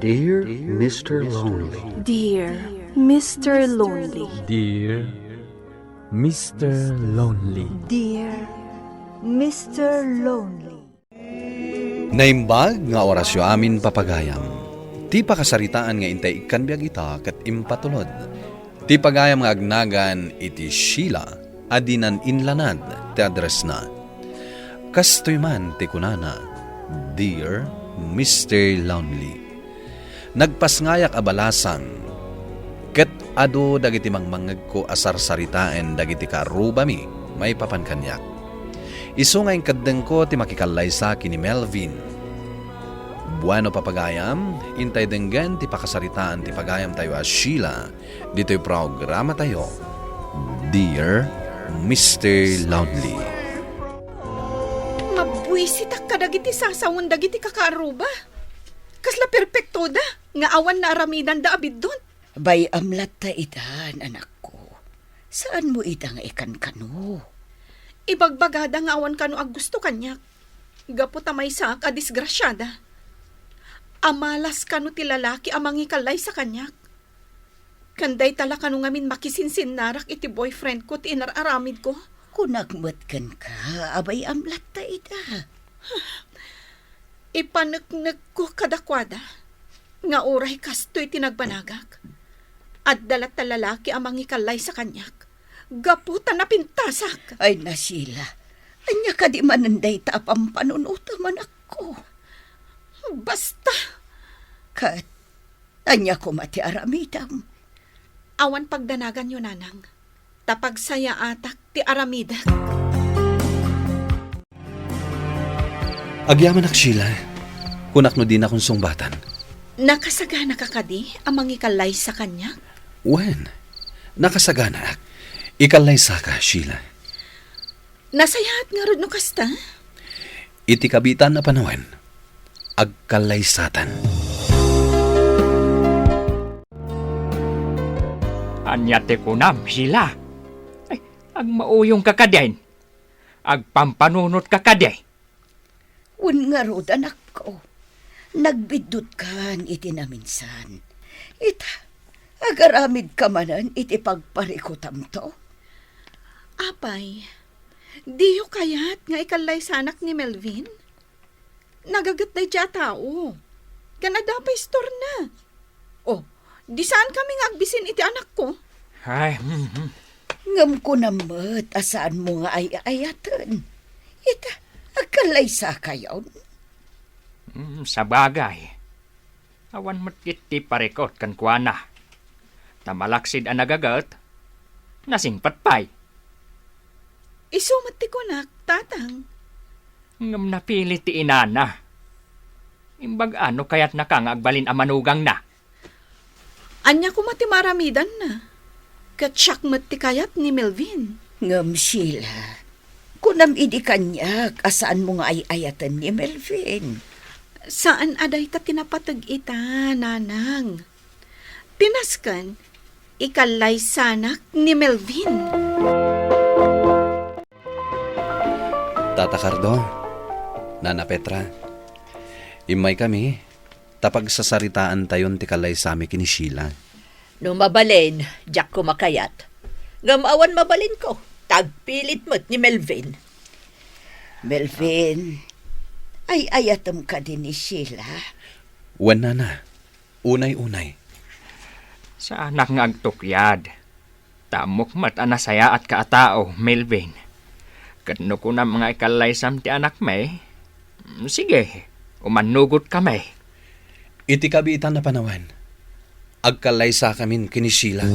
Dear Mr. Lonely. Dear Mr. Lonely. Dear Mr. Lonely. Dear Mr. Lonely. Naimbag nga orasyo amin papagayam. Ti pakasaritaan nga intay ikan biag ita ket impatulod. Ti pagayam nga agnagan iti Sheila adinan inlanad ti address na. Kastoy man ti kunana, Dear Mr. Lonely. Nagpasngayak abalasan ket adu dagiti mangmangeg ko asar saritaan dagiti karubami may papankanyak. Isu nga kadeng ko ti makikalay sa akin ni Melvin. Bueno papagayam, intay denggan ti pakasaritaan ti pagayam tayo as Sheila. Dito'y programa tayo, Dear Mr. Lonely. Mabwisitak ka dagiti sasawon dagiti kakaaruba. Kasla perpekto da, nga awan na aramidan da abid doon. Bay amlat ta idan, anak ko. Saan mo idang ikan kano? Ibagbagada nga awan kano ag gusto kanyak. Gapo tamay sa ka disgrasyada. Amalas kano ti lalaki amang ikalay sa kanyak. Kanday tala kano ngamin makisinsin narak iti boyfriend ko ti inararamid ko. Kunagmatkan ka, abay amlat ta ida. Ipanagnag ko kadakwada. Nga oray kasto'y tinagbanagak. At dalat ta lalaki amang ikalay sa kanyak. Gaputan na pintasak. Ay nasila, anya ka di mananday ta pampanunuta man ako. Basta. Kat, anya ko mati aramidam. Awan pagdanagan yun, nanang. Tapag saya atak ti aramida. Agyaman ak Sheila, kunak no din akong sungbatan. Nakasagana ka kadi amang ikalay sa kanya? Wen, nakasagana ak. Ikalay sa ka, Sheila. Nasayahat nga rin no kasta? Iti kabitan na panawan, agkalay satan. Anyate ko na, Sheila. Ay, ag mauyong kakadain. Ag pampanunot kakadain. Un nga rod, anak ko. Nagbidot kan iti naminsan. Ita, agaramid ka manan iti pagparikutam to. Apay, diyo kayat nga ikalay sa anak ni Melvin? Nagagat na dya tao. Kanada pa store na. Oh, di saan kami nga agbisin iti anak ko? Ay, Ngam ko namat, asaan mo nga ay-ayatan. Ita, agkalay sa kayon. sa bagay. Awan matit ti parekot kan kuana. Tamalaksid ang nagagat, nasingpat pa'y. Isumat ti kunak, tatang. Ngam napili ti inana. Imbag ano kaya't nakangagbalin ang manugang na. Anya ko mati maramidan na. Katsyak mati kayat ni Melvin. Ngam Sheila, kunam idi kanyak, asaan mo nga ay-ayatan ni Melvin. Saan aday ta tinapatag ita, nanang? Pinaskan, ikalay sanak ni Melvin. Tata Cardo, Nana Petra, imay kami, tapag sasaritaan tayon ti kalay sami kini Sheila. No mabalin, Jack ko makayat. Gamawan mabalin ko, tagpilit mo't ni Melvin. Melvin, ay-ayatam ka din ni Sheila. Wen nana, unay-unay. Sa anak nga agtukyad. Tamok mat anasaya at kaatao, Melvin. Kadno ko na mga ikalaysam ti anak may. Sige, umanugot kami. Iti kabitan na panawan, agkalay sa kamin kini Sheila.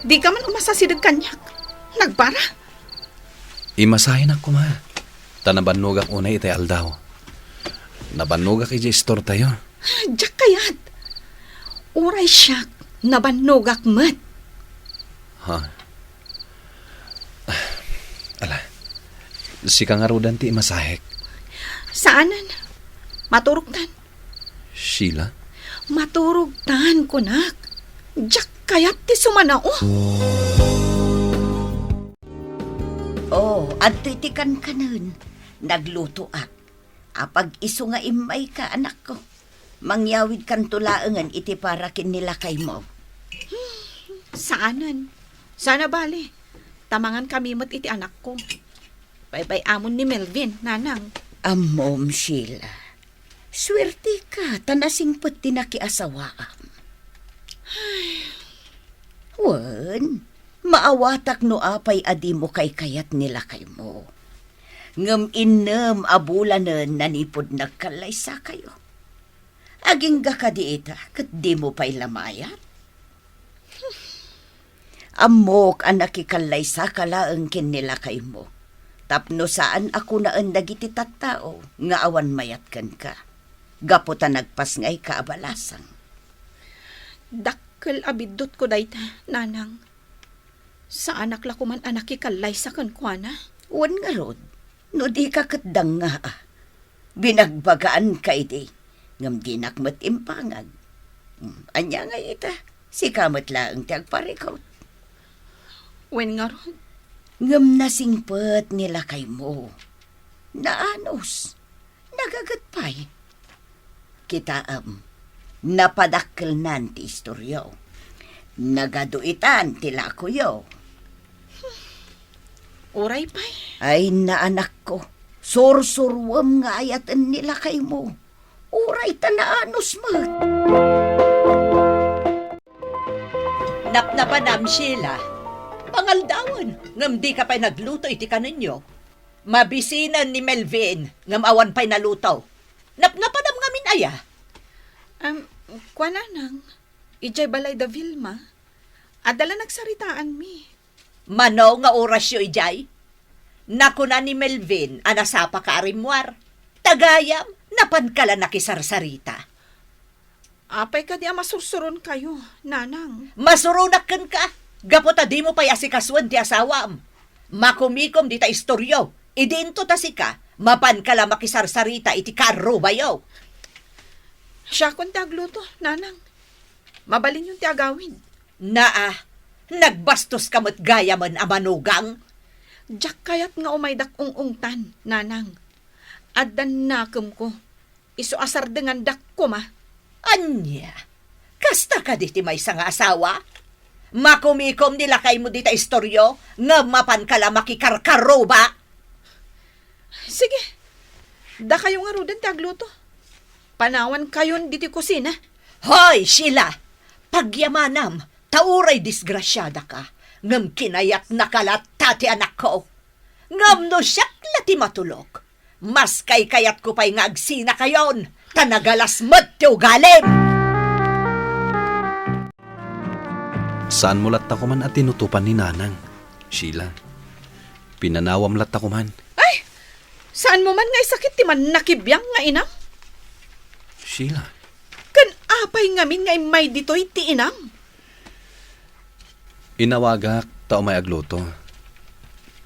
Di ka man umasasidag kanyak. Nagpara. Imasahin ako ma. Tanabanugak unay itay aldaw. Nabanugak iti store tayo. Jack kayat. Uray siyak, nabanogak mat. Ha? Ala, si kangarudan ti imasahek. Saanan? Maturuktan. Sheila? Maturog tan ko nak. Jak kayat ti sumanao. Oh, adto'y tikan ka nun. Nagluto ak. Apag iso nga imay ka, anak ko. Mangyawid kan tulaangan iti para kinila kay mo. Saanan? Sana bali. Tamangan kami mat iti anak ko. Bye-bye amon ni Melvin, nanang. Amom, Sheila. Swerte ka, tanasing pati nakiasawaam. Wan, maawatak no apay adi mo kay kayat nila kay mo. Ngam inem abulanan nanipod nagkalaysa kayo. Aging gakadiita, kat di mo pa'y lamayat. Amok ang nakikalaysa kalaang kin nila kay mo. Tapno saan ako naan dagiti tattao, nga awan mayat kan ka. Gaputa nagpas ngay kaabalasang. Dakkel abidot ko dayta, nanang. Sa anak la ko man anak ikalay sa kankwana. Wan nga rod, no di ka katdang nga. Binagbagaan ka iti, ngam di nakmat impangag. Anya nga ita, si kamat laang tiyagparikaw. Wen nga ron. Ngam nasingpet nila kay mo. Naanos, nagagatpay. Kitaam, napadakkel nan ti istoryo. Nagaduitan tila kuyo. Oray pa'y. Ay naanak ko, sursurwam nga ayatan nila kay mo. Uray tanaanos mo. Napnapanam, Sheila. Pangaldawan, ngam di ka pa'y nagluto iti kaninyo. Mabisinan ni Melvin, ngam awan pa'y nalutaw. Napnapanam ngamin aya. Kwa nanang. Ijay balay da Vilma. Adala nagsaritaan mi. Mano nga orasyo ijay? Nakuna ni Melvin, anasapa ka arimwar. Tagayam, napankala nakisarsarita. Apay ka di masursuron kayo, nanang. Masurunakan ka. Gapota di mo pa'y asikaswan ti asawam. Makumikom di ta istoryo. Idinto ta si ka, mapankala makisarsarita iti karro bayo. Siya kung tagluto, nanang. Mabalin yung tiagawin. Nagbastos ka mo't gaya man amanugang. Jak kayat nga umaydak ungungtan, nanang. Addan nakem ko. Isu asar dengan dak ko ma. Anya, kasta ka di ti may nga asawa? Makumikom nila kay mo di ta istoryo, nga mapan kala makikarkaro ba? Sige, da kayo nga rudan tagluto. Panawan kayon diti kusina. Hoy, Sheila! Pagyamanam, tauray disgrasyada ka. Ngam kinayat nakalat tati anak ko. Ngam no siyak lati matulog. Mas kay kayat ko pa'y nga agsina kayon. Tanagalas mat ti ugalim! Saan mo lat ako man at tinutupan ni Nanang? Sheila, pinanawam lat ako man. Ay! Saan mo man nga'y sakit ti man nakibiyang nga inam? Sheila, Kan apay ngamin nga'y may dito'y ti inam. inawagak tao may agluto.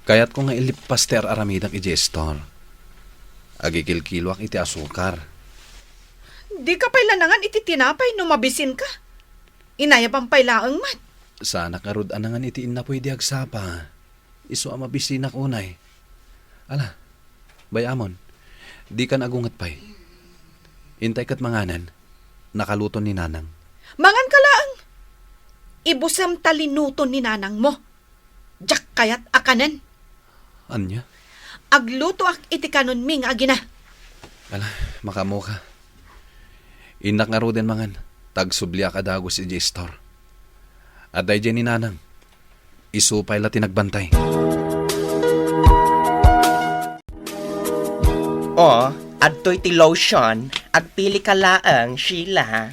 Kaya't ko nga ilipaster aramidak i-gestor. Agikilkilwak iti asukar. Di ka pa'y lanangan iti tinapay no mabisin ka. Inaya pang paylaang mat. Sana karud anangan iti inna pwede agsapa. Iso ang mabisinak unay. Ala, bayamon, di ka nagungat pa'y. Intay kat manganan, nakaluto ni Nanang. Mangan ka laang. Ibusam talinuton ni nanang mo. Jak kayat akanan. Anya? Agluto ak iti kanon ming agina. Ala, makamo ka. Inak nga roden mangan, tagsublia ka dagos si gestor. At day ni Nanang, isupay la tinagbantay. Adto'y ti lotion, agpili ka laang, Sheila.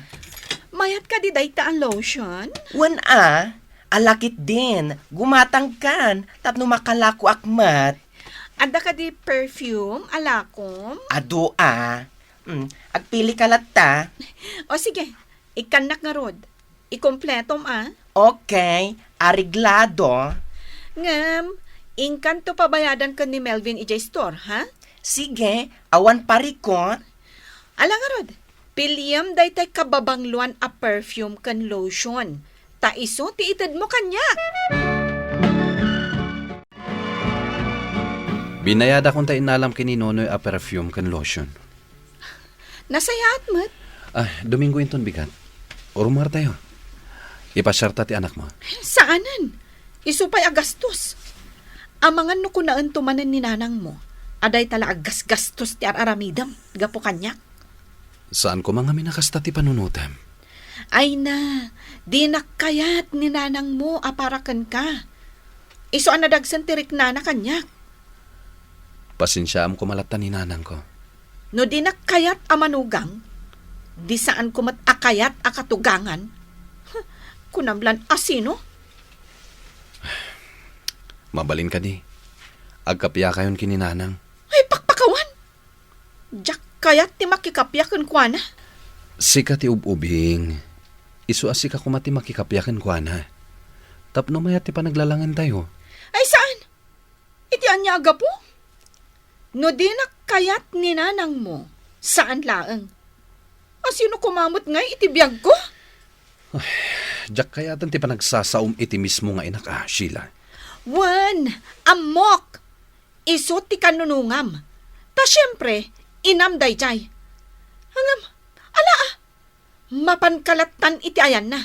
Mayat ka di dayta ang lotion? Wan alakit din, gumatang kan, tapno makalako akmat. Ada ka di perfume, alakom? Ado agpili ka latta. O sige, ikanak nga rod. Ikompletom Okay, ariglado. Ngam, inkan to pabayadan ka ni Melvin EJ Store, ha? Sige, awan parikot. Ala nga rod, Pilyam day tay kababangluan a perfume kan lotion. Ta iso ti ited mo kanya. Binayada kong tayo inalam kini Nonoy a perfume kan lotion. Nasayaat mo't. Domingo inton bigat. Urumar tayo. Ipasyarta ti anak mo. Saanan? Isupay agastos. Amangan no kunaan tumanan ni nanang mo. Aday tala agas-gastos ti aramidam. Gapo kanya. Saan ko mga minakasta ti panunutem? Ay na, di nakayat ni nanang mo aparakan ka. Iso anadagsan tirik nana kanya. Pasensyaam ko malata ni nanang ko. No di nakayat amanugang, di saan ko mat akayat akatugangan. Kunamlan asino? Mabalin ka di. Agkapya kayon kininanang. Ay pakpakawan. Jak kayat ti makikapyakan kwa na. Sika ti ububing. Isu asika kumati makikapyakan kwa na. Tapno maya ti panaglalangan tayo. Ay saan? Iti anya aga po? No di nakayat ni nanang mo, saan laang? Asino kumamot nga iti biyag ko? Jak kayatan ti panagsasaum iti mismo nga inak Sheila. Wan, amok! Iso ti kanunungam. Ta syempre, inam dayjay. Hangam, ala mapankalatan iti ayan na.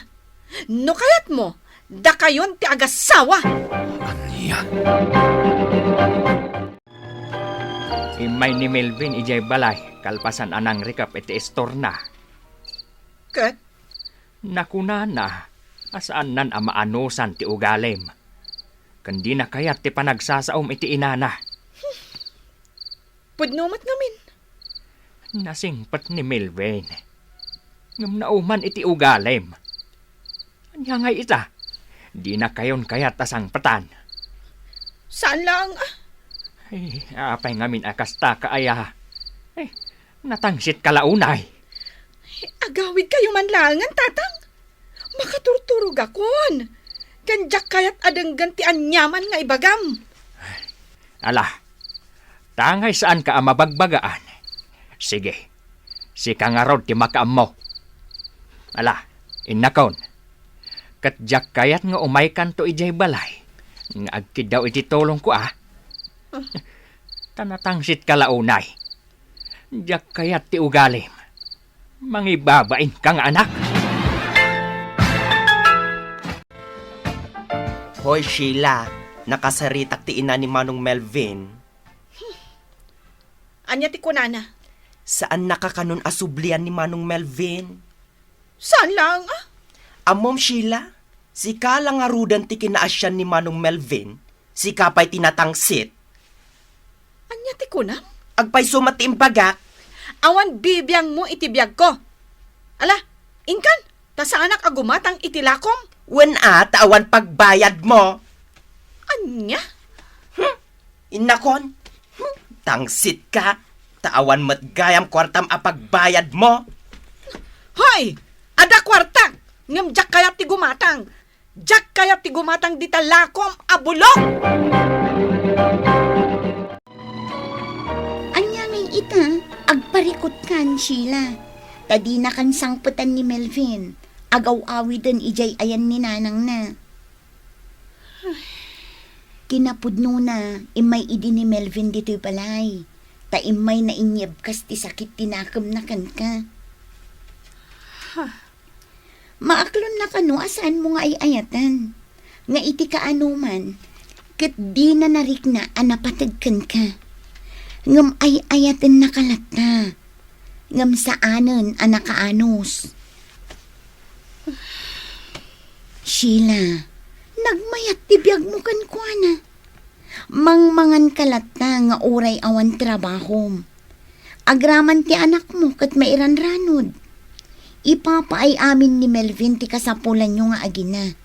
No kayat mo, da kayon ti agasawa. Anya? Imay ni Melvin ijay balay, kalpasan anang rikap iti istorna. Kat, Nakuna na, asaan nan amaanusan ti ugalem. Kandi na kayat ti panagsasaom iti inana. pudnumat ngamin. Nasingpat ni Melvin. Ngam nauman iti ugalem. Anya ngay ita, di na kayon kayat asang patan. Saan lang Ay, apay ngamin akasta kaaya. Ay, natangsit kalaunay. agawid kayo manlangan, tatang. Makaturturog akon. Kanjak kayat adang gantian nyaman nga ibagam. Ala, tangay saan ka mabagbagaan. Sige, si kangarod ti makaam mo. Ala, innakon. Katjak kayat nga umay kanto ijay balay. Nga agkid daw iti tulong ko Tanatangsit kalaunay. Jak kayat ti ugalim. Mangibabain kang anak. Hoy Sheila, nakasaritak ti ina ni Manong Melvin. Anya ti kunana? Saan nakakanon asublian ni Manong Melvin? Saan lang Amom Sheila, si Kala nga rudan ti kinaasyan ni Manong Melvin, si Kapay tinatangsit. Anya ti kunam? Agpay sumati imbagak, Awan bibiyang mo iti biyag ko. Ala, ingkan, ta sa anak agumatang itilakom. wen taawan pagbayad mo. Anya? Inakon, tangsit ka, taawan matgayam kwartam apagbayad mo. Hoy! Ada kwartag! Ngam jak kayat ti gumatang. Jak kayat ti gumatang di talakom abulok! Anya ngay ita, agparikot kan, Sheila. Tadi na kan sangputan ni Melvin. Agaw-awi din ijay ayan ni nanang na. Kinapudno na, imay idi ni Melvin dito'y balay. Ta imay na inyeb kas ti sakit tinakam na kan ka. Maaklon na kano, asaan mo nga ay ayatan? Nga iti kaanuman, kat di na narik na anapatagkan ka. Ngam ay ayatan na kalata. Ngam saanan anakaanos. Sheila, nagmayat tibiyag mo kan kuana. Mangmangan kalata nga oray awan trabaho. Agraman ti anak mo kat mairan ranod. Ipapaay amin ni Melvin ti kasapulan nyo nga agina.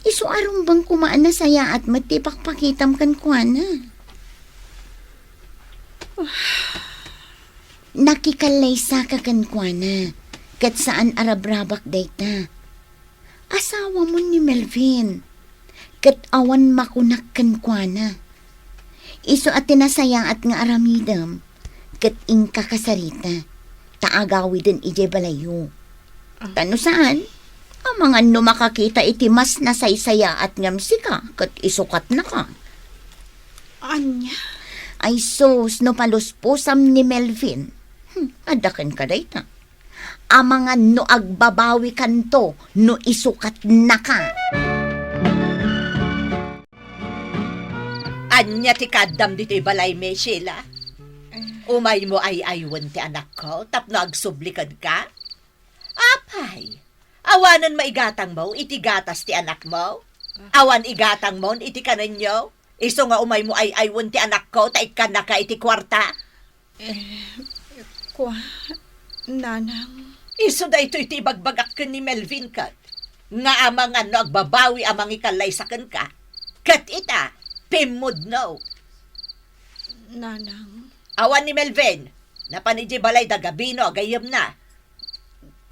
Isu arong bang kumaan na saya at matipakpakitam kan kuana. Nakikalay sa kakan kuana. Kat saan arabrabak dayta. Asawa mo ni Melvin. Kat awan makunak kan kuana. Isu at tinasaya at nga aramidam. Kat ingka kasarita. taagawi din ije balayo. Tano saan? Ang mga no makakita iti mas nasaysaya at ngamsika kat isukat na ka. Anya, Ay sos no paluspusam ni Melvin. Adakan ka dayta. Ang mga no agbabawi kanto no isukat na ka. Anya ti kadam dito'y balay me, Sheila. Umay mo ay aywan ti anak ko, tapno agsublikad ka? Apay, awanan maigatang mo, iti gatas ti anak mo? Awan igatang mo, iti kanan nyo? Iso nga umay mo ay aywan ti anak ko, taik ka na ka iti kwarta? Nanang. Iso da ito iti bagbagak ka ni Melvin kat. Nga amang ano agbabawi amang ikalay sa kan ka. Kat ita, pimod no. Nanang. Awan ni Melvin, napanidji balay da gabino agayam na.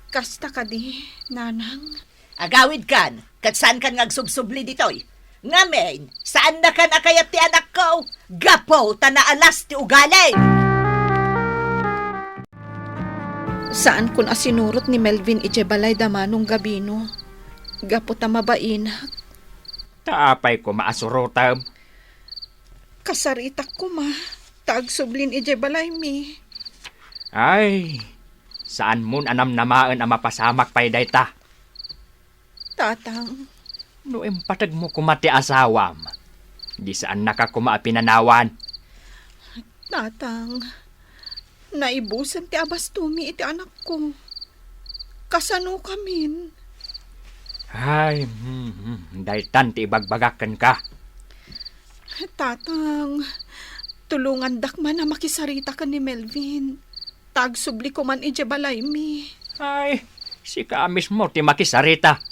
Kasta ka di, nanang. Agawid kan, kat saan kan ngagsubsubli ditoy? Ngamen, saan na kan akayat ti anak ko? Gapo, tanaalas ti ugalay! Saan kun asinurot ni Melvin ije balay da manong gabino? Gapo ta mabainak. Taapay ko maasurotam. Kasaritak ko ma. Taagsublin ije balay mi. Ay, saan mo anam namaan ang mapasamak pa'y dayta? Tatang. No empatag mo kumati asawam. Di saan nakakumaapinanawan. Tatang. Naibusan ti abastumi iti anak ko. Kasano kamin? Ay, daytan ti ibagbagakan ka. Tatang, tulungan dakman na makisarita ka ni Melvin. Tagsubli ko man ije balay mi. Ay, si ka mismo ti makisarita.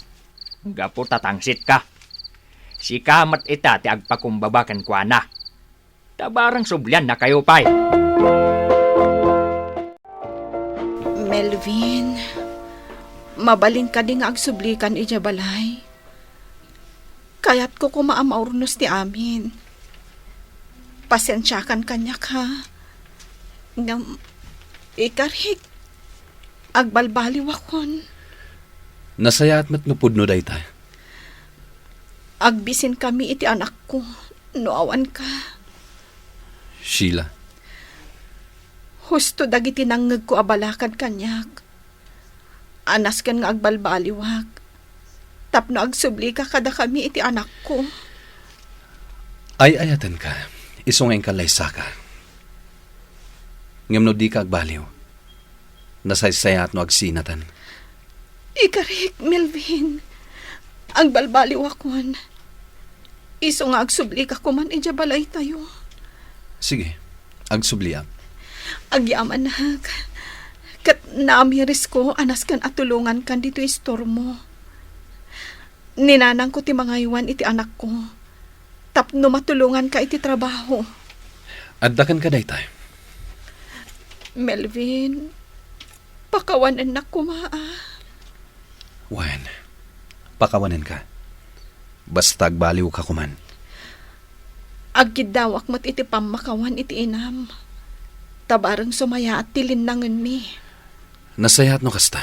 Gapo tatangsit ka. Si kamat ita ti agpakumbabakan kwa na. Tabarang sublyan na kayo pa'y. Melvin, mabaling ka di nga agsublikan ije balay. Kaya't ko kumaamaurnos ti amin. Pasensyakan kanya ka. Ngam, ikarik, agbalbaliw akon. Nasaya at matnupod no dayta. Agbisin kami iti anak ko, noawan ka. Sheila, Husto dagiti nangeg ko abalakan kanyak. Anas kan nga agbalbaliwag. Tapno agsubli ka kada kami iti anak ko. ay ayatan ka. Isong ang kalaysa ka. Ngam no di ka agbaliw. Nasaysaya at no agsinatan. Ikarik, Melvin. Ang balbaliw akon. Iso nga agsubli ka kuman ija balay tayo. Sige, agsubliak. Agyaman na. Kat naamiris ko, anas kan atulungan kan dito istor mo. Ninanang ko ti mga iwan iti anak ko. Tapno matulungan ka iti trabaho. Addakan ka daytay. Melvin, pakawanan na kumaa. Wen, pakawanan ka. Basta agbaliw ka kuman. Agidawak mat iti pamakawan iti inam. Tabarang sumaya at tilinangan mi. Nasayat no kasta.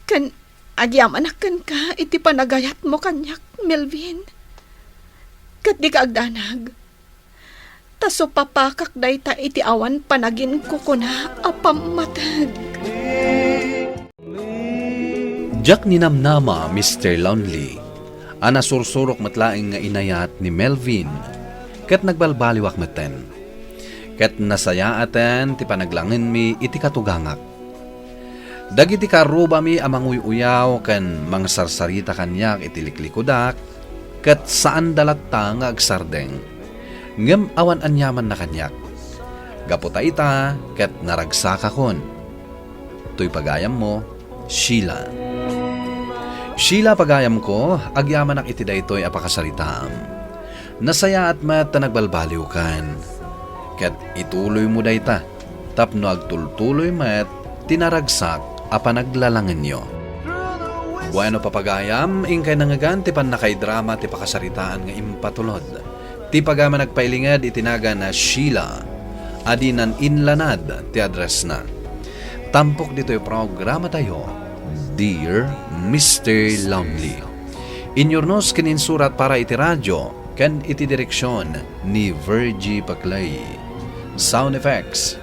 Kan agyamanakan ka iti panagayat mo kanyak, Melvin. Kat di ka agdanag. Taso papakak dayta iti awan panagin ko kuna apamatag. Jack ni namnama, Mr. Lonely. Ana sursurok matlaing nga inayat ni Melvin. Kat nagbalbaliwak maten. Kat nasayaaten ti panaglangin mi iti katugangak. Dagiti karuba mi amang uyaw kan mga sarsarita kanyak iti liklikodak. Kat saan dalatta nga agsardeng. Ngem awan anyaman na kanyak. Gaputa ita kat naragsaka kon. Tuy pagayam mo, Sheila. Sheila pagayam ko, agyaman ak iti daytoy apakasaritaam. Nasaya at mat nagbalbaliw kan. Kat ituloy mo dayta, tapno agtultuloy mat tinaragsak apanaglalangan nyo. Bueno papagayam, ingkay nangagan ti panakay drama ti pakasaritaan nga impatulod. Ti pagama nagpailingad itinaga na Sheila, adinan inlanad ti address na. Tampok dito yung programa tayo, Dear Mr. Lonely. Inyornos kininsurat para iti radyo, ken iti direksyon ni Virgie Paclay. Sound effects,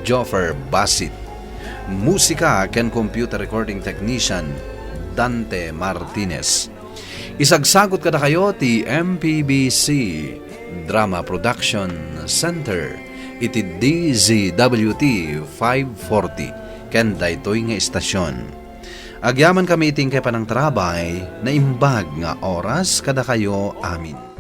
Joffer Basit. Musika ken computer recording technician, Dante Martinez. Isagsagot kada kayo ti MPBC Drama Production Center iti DZWT 540 ken daytoy nga istasyon. Agyaman kami iting kay panang trabay na imbag nga oras kada kayo amin.